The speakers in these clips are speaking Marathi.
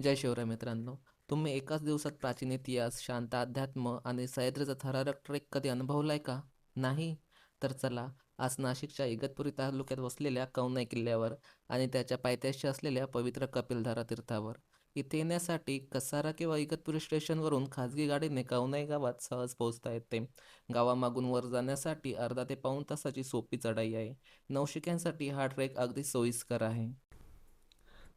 जय शिवराय मित्रांनो. तुम्ही एकाच दिवसात प्राचीन इतिहास, शांत अध्यात्म आणि सह्याद्रीचा थरारक ट्रेक कधी अनुभवलाय का? नाही? तर चला, आज नाशिकच्या इगतपुरी तालुक्यात वसलेल्या कवनाई किल्ल्यावर आणि त्याच्या पायथ्याशी असलेल्या पवित्र कपिलधारा तीर्थावर. इथे येण्यासाठी कसारा किंवा इगतपुरी स्टेशनवरून खाजगी गाडीने कवनाई गावात सहज पोहोचता येते. गावामागून वर जाण्यासाठी अर्धा ते पाऊण तासाची सोपी चढाई आहे. नवशिक्यांसाठी हा ट्रेक अगदी सोयीस्कर आहे.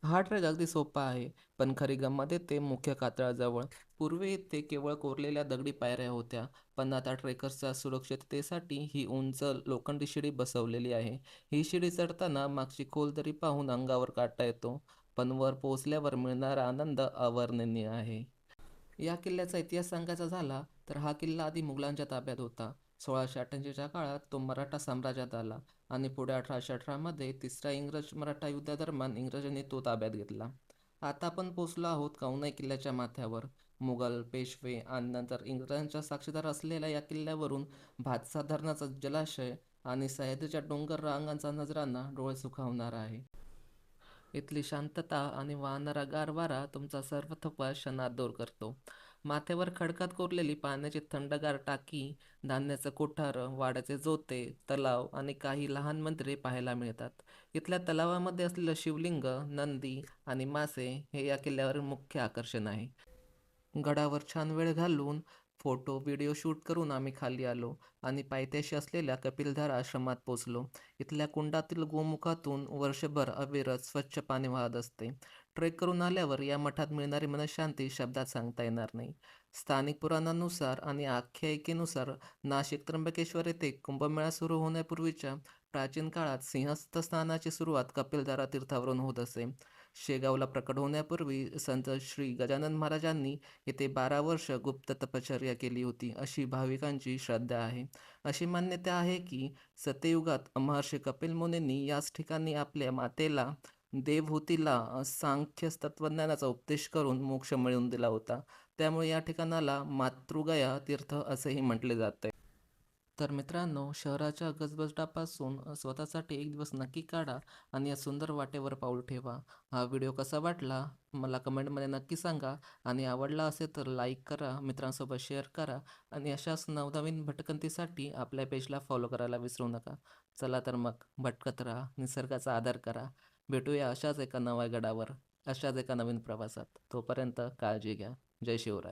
हा ट्रेक अगदी सोपा आहे, पण खरी गंमत येते मुख्य कातळाजवळ. पूर्वी इथे केवळ कोरलेल्या दगडी पायऱ्या होत्या, पण आता ट्रेकर्सच्या सुरक्षिततेसाठी ही उंच लोखंडी शिडी बसवलेली आहे. ही शिडी चढताना मागची खोल दरी पाहून अंगावर काटा येतो, पण वर पोहोचल्यावर मिळणारा आनंद अवर्णनीय आहे. या किल्ल्याचा इतिहास सांगायचा झाला तर हा किल्ला आधी मुघलांच्या ताब्यात होता. 1688च्या काळात तो मराठा साम्राज्यात आला आणि पुढे 1818मध्ये तिसऱ्या इंग्रज-मराठा युद्धादरम्यान इंग्रजांनी तो ताब्यात घेतला. आता आपण पोचलो आहोत कवनाई किल्ल्याच्या माथ्यावर. मुघल, पेशवे आणि नंतर इंग्रजांच्या साक्षीदार असलेल्या या किल्ल्यावरून भातसा धरणाचा जलाशय आणि सह्याद्रीच्या डोंगर रांगांचा नजराणा डोळे सुखावणारा आहे. इथली शांतता आणि वाहणारा गार वारा तुमचा सर्व थकवा क्षणात दूर करतो. माथ्यावर खडकात कोरलेली पाण्याची थंडगार टाकी, धान्याचं कोठार, वाड्याचे जोते, तलाव आणि काही लहान मंदिरे पाहायला मिळतात. इथल्या तलावामध्ये असलेलं शिवलिंग, नंदी आणि मासे हे या किल्ल्यावरील मुख्य आकर्षण आहे. गडावर छान वेळ घालवून फोटो व्हिडिओ शूट करून आम्ही खाली आलो आणि पायथ्याशी असलेल्या कपिलधार आश्रमात पोचलो. इथल्या कुंडातील गोमुखातून वर्षभर अविरत स्वच्छ पाणी वाहत असते. ट्रेक करून आल्यावर या मठात मिळणारी मनशांती शब्दात सांगता येणार नाही. स्थानिक पुराणांनुसार आणि आख्यायिकेनुसार नाशिक त्र्यंबकेश्वर येथे कुंभमेळा सुरू होण्यापूर्वीच्या प्राचीन काळात सिंहस्थ स्नानाची सुरुवात कपिलधारा तीर्थावरून होत असे. शेगावला प्रकट होण्यापूर्वी संत श्री गजानन महाराजांनी येथे 12 वर्ष गुप्त तपश्चर्या केली होती, अशी भाविकांची श्रद्धा आहे. अशी मान्यता आहे की सत्ययुगात महर्षी कपिल मुनींनी याच ठिकाणी आपल्या मातेला देवहूतीला सांख्य तत्वज्ञानाचा उपदेश करून मोक्ष मिळवून दिला होता. त्यामुळे या ठिकाणाला मातृगया तीर्थ असेही म्हटले जाते. तर मित्रांनो, शहराच्या गजबजटापासून स्वतःसाठी एक दिवस नक्की काढा आणि या सुंदर वाटेवर पाऊल ठेवा. हा व्हिडिओ कसा वाटला मला कमेंटमध्ये नक्की सांगा आणि आवडला असेल तर लाईक करा, मित्रांसोबत शेअर करा आणि अशाच नवनवीन भटकंतीसाठी आपल्या पेजला फॉलो करायला विसरू नका. चला तर मग भटकत राहा, निसर्गाचा आदर करा. भेटूया अशाच एका नव्या गडावर, अशाच एका नवीन प्रवासात. तोपर्यंत काळजी घ्या. जय शिवराय.